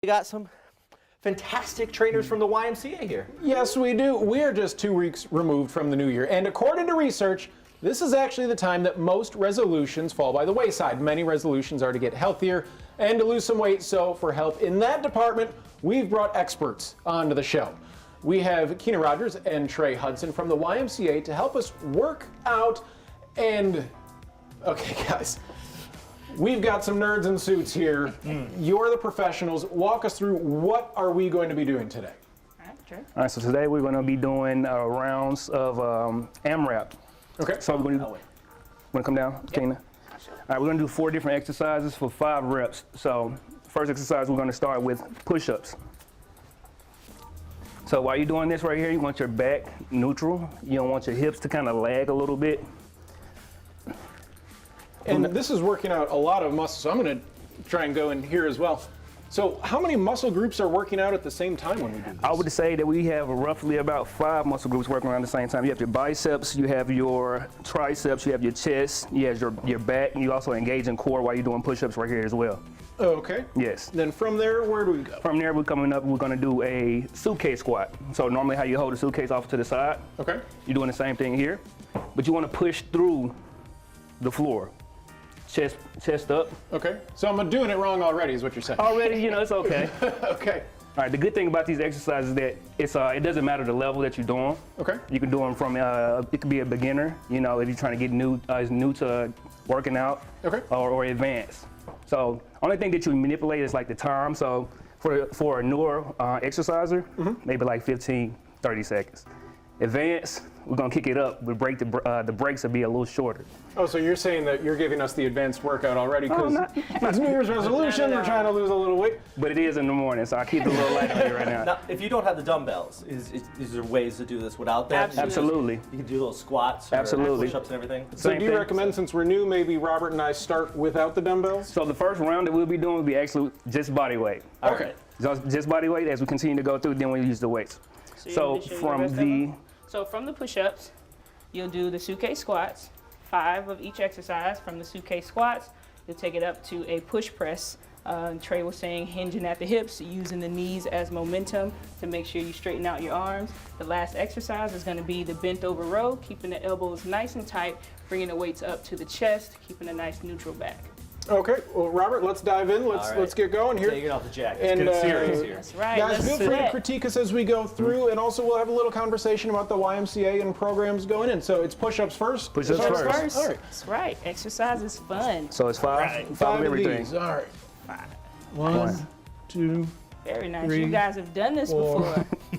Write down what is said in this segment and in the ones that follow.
We got some fantastic trainers from the YMCA here. Yes, we do. We're just 2 weeks removed from the new year, and according to research, this is actually the time that most resolutions fall by the wayside. Many resolutions are to get healthier and to lose some weight, so for help in that department, we've brought experts onto the show. We have Keena Rogers and Trey Hudson from the YMCA to help us work out and... Okay, guys. We've got some nerds in suits here. You're the professionals. Walk us through, what are we going to be doing today? All right, so today we're going to be doing rounds of AMRAP. Okay. So we're going to want to come down, Keena? All right, we're going to do 4 different exercises for 5 reps. So first exercise, we're going to start with push-ups. So while you're doing this right here, you want your back neutral. You don't want your hips to kind of lag a little bit. And this is working out a lot of muscles, so I'm going to try and go in here as well. So how many muscle groups are working out at the same time when we do this? I would say that we have roughly about 5 muscle groups working around the same time. You have your biceps, you have your triceps, you have your chest, you have your back, and you also engage in core while you're doing push-ups right here as well. Okay. Yes. Then from there, where do we go? From there, we're coming up, we're going to do a suitcase squat. So normally how you hold a suitcase off to the side. Okay. You're doing the same thing here, but you want to push through the floor. Chest up. Okay. So I'm doing it wrong already, is what you're saying. Already, you know, it's okay. Okay. All right, the good thing about these exercises is that it doesn't matter the level that you're doing. Okay. You can do them from, it could be a beginner, you know, if you're trying to get new to working out. Okay. Or advanced. So only thing that you manipulate is like the time. So for a newer exerciser, maybe like 15, 30 seconds. Advanced, we're gonna kick it up. We break the breaks will be a little shorter. Oh, so you're saying that you're giving us the advanced workout already because it's New Year's resolution, we're trying to lose a little weight. But it is in the morning, so I keep it a little light on you right now. Now, if you don't have the dumbbells, is there ways to do this without them? Absolutely. You can do little squats, or Absolutely. push-ups and everything. So do you recommend, since we're new, maybe Robert and I start without the dumbbells? So the first round that we'll be doing will be actually just body weight. Okay. Just body weight. As we continue to go through, then we'll use the weights. So from the push-ups, you'll do the suitcase squats, 5 of each exercise. From the suitcase squats, you'll take it up to a push press. Trey was saying hinging at the hips, using the knees as momentum to make sure you straighten out your arms. The last exercise is going to be the bent over row, keeping the elbows nice and tight, bringing the weights up to the chest, keeping a nice neutral back. Okay, well, Robert, let's dive in. Let's get going here. Take it off the jacket. And It's good series here. That's right. guys, feel free to critique us as we go through, and also we'll have a little conversation about the YMCA and programs going in. So it's push-ups first? Push-ups first. All right. That's right. Exercise is fun. So it's 5 5 of everything. these. All right. 5. 1, 2, Very nice. 3, You guys have done this 4,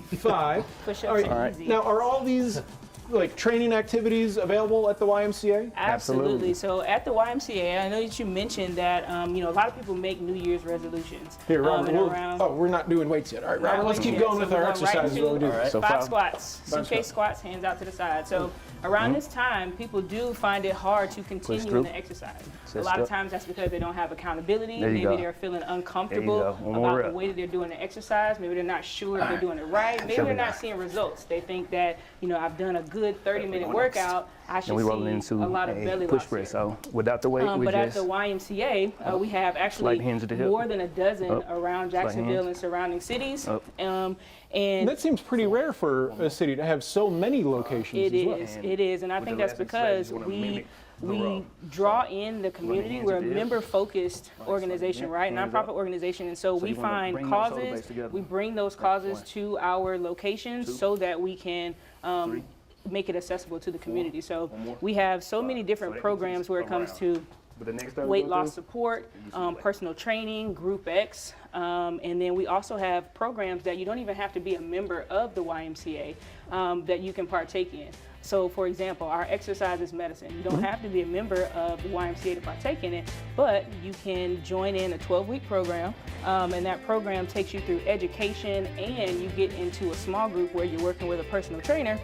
before. 5. Push-ups All right. are easy. Now, are all these like training activities available at the YMCA? Absolutely. So at the YMCA, I know that you mentioned that you know, a lot of people make New Year's resolutions. Here, Robert. and We're not doing weights yet. All right, Robert, let's keep Yeah, going so with we're our going right exercises. into While we do All right. this. So 5 squats, Five suitcase squats, hands out to the side. So around this time, people do find it hard to continue in through. the exercise. A Chest lot of up. times that's because they don't have accountability. There you Maybe go. they're feeling There you uncomfortable go. One more about the rep. way that they're doing the exercise. Maybe they're not sure if they're doing it right. Maybe they're not seeing results. They think that, you know, I've done a good 30-minute workout. I should And we rolling see into a lot of belly push loss press. here. So without the weight, we But at just the YMCA, we have Slight actually hinge at the hip. more than a dozen Up. around Slight Jacksonville hinge. and surrounding cities. Up. And That seems pretty rare for a city to have so many locations it as well. is, it is, and I with think the that's last exercise, because you wanna we mimic the we row. draw in the community. hands We're a at the hip. member-focused organization, right? hands Nonprofit up. organization, and so we you wanna find bring those shoulder blades causes. together. We bring those causes One. to our locations 2, so that we can. 3, Make it accessible to the community. So One more. we have so 5. many different So that programs keeps where it comes around. to But the next time we weight go loss through, support, use the weight. personal training, Group X, and then we also have programs that you don't even have to be a member of the YMCA that you can partake in. So for example, our exercise is medicine. You don't have to be a member of the YMCA to partake in it, but you can join in a 12-week program, and that program takes you through education, and you get into a small group where you're working with a personal trainer.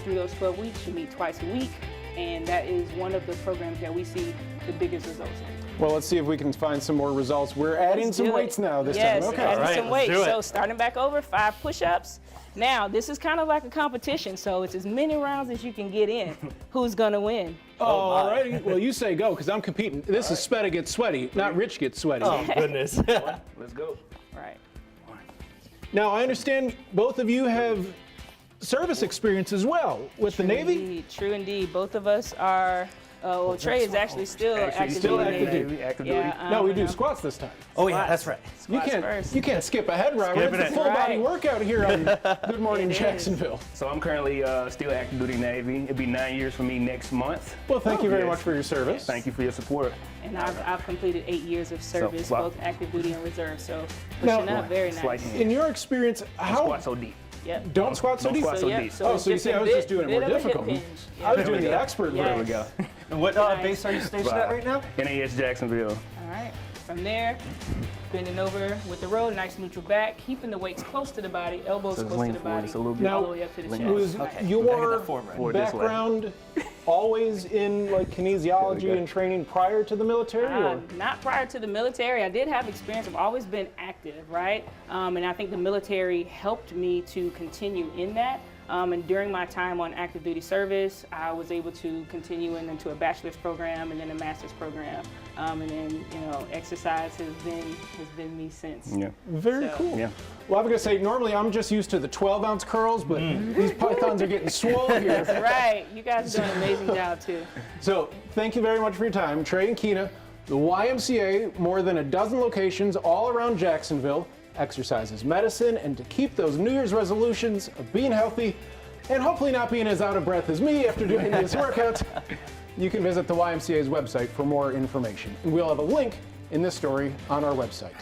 Through those 12 weeks, you meet twice a week, and that is one of the programs that we see the biggest results in. Well, let's see if we can find some more results. We're adding Let's some do weights it. now this yes, time. Okay. adding All right, some let's weights. do it. So starting back over, 5 push-ups. Now, this is kind of like a competition, so it's as many rounds as you can get in. Who's gonna win? All right. Well, you say go, because I'm competing. This is Spetta gets sweaty, not Rich gets sweaty. Oh, goodness. Let's go. Right. Now, I understand both of you have service experience as well with the Navy. Indeed, true indeed. Both of us are. Well, Trey is actually still active still duty active Navy. duty. Active Yeah, duty. No, we do squats this time. Oh yeah, that's right. You first. can't skip ahead, Robert. Skip It's it. a full body Right. workout here on Good Morning It is. Jacksonville. So I'm currently still active duty Navy. It'll be 9 years for me next month. Well, thank you very yes. much for your service. Thank you for your support. And I've completed 8 years of service, wow. both active duty and reserve. So Now- pushing up, very It's nice. like In your experience, how squat so deep. Yep. don't squat so Don't deep? squat so yeah, deep. Oh, it's so you just see, a I was bit- just doing it bit more of a hip difficult. hinge. I was Yeah. doing the expert Yes. There we go. And what Nice. base are you stationed at right now? NAS Jacksonville. All right. From there, bending over with the row, nice neutral back, keeping the weights close to the body, elbows So close lean to the forward body, just a little bit. all the way up to the chest. Was Okay. I your got that form right. Forward this way. background always in like kinesiology go. and training prior to the military? Or? Not prior to the military. I did have experience. I've always been active, right? And I think the military helped me to continue in that. And during my time on active duty service, I was able to continue into a bachelor's program and then a master's program. And then, exercise has been me since. Yeah. Very So- cool. Yeah. Well, I'm going to say, normally I'm just used to the 12-ounce curls, but these pythons are getting swole here. Right. You guys are doing an amazing job, too. So thank you very much for your time. Trey and Keena, the YMCA, more than a dozen locations all around Jacksonville. Exercise is medicine, and to keep those New Year's resolutions of being healthy and hopefully not being as out of breath as me after doing these workouts, you can visit the YMCA's website for more information. And we'll have a link in this story on our website.